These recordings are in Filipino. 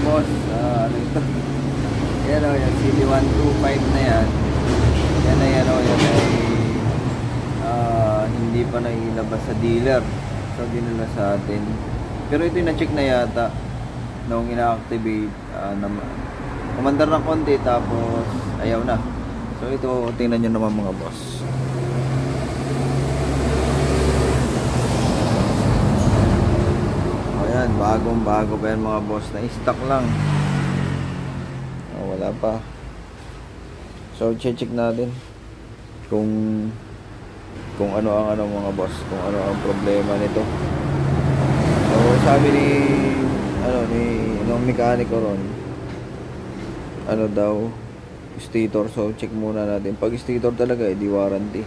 boss, ano ito? Yan o, yung CD125 na yan. Yan na yan o, yan ay hindi pa nailabas sa dealer. So, dinala sa atin. Pero ito yung na-check na yata nung ina-activate. Kumandar ng konti tapos ayaw na. So, ito, tingnan nyo naman mga boss. Ayan, bagong bago pa yan mga boss. Na-stock lang. Wala pa. So, check natin kung ano ang mga boss, kung ano ang problema nito. So, sabi ni mekaniko ron, daw, stator. So, check muna natin. Pag stator talaga, di warranty.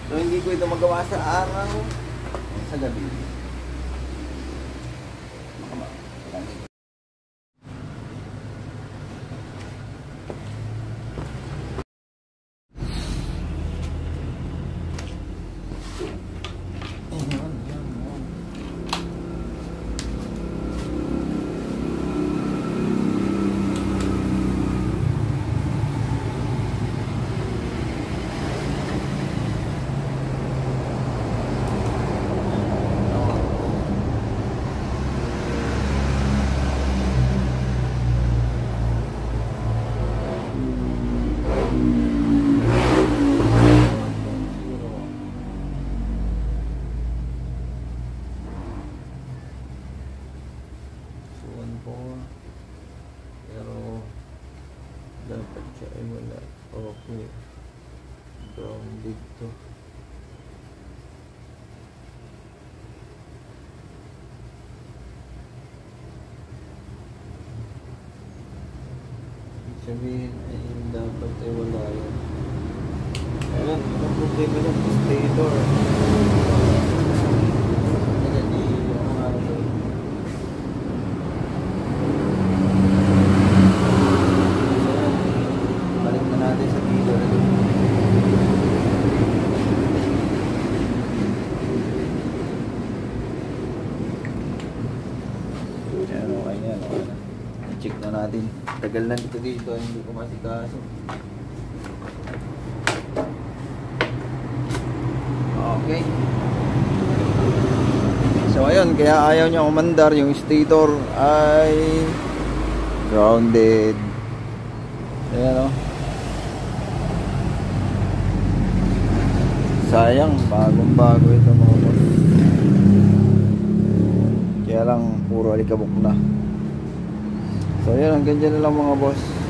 So, hindi ko ito magawa sa araw, sa gabi. Pero dapat siya ay wala. Okay, grounded to. Ibig sabihin ay dapat ay wala yan. Ayan, ang problema ng stator. Check na natin. Tagal na dito, hindi ko masikaso. Okay. So ayun, kaya ayaw niya umandar. Yung stator ay grounded. Ayan o. Sayang, bagong bago ito mga boss. Kaya lang puro alikabok na. So yun, hanggang dyan na lang mga boss.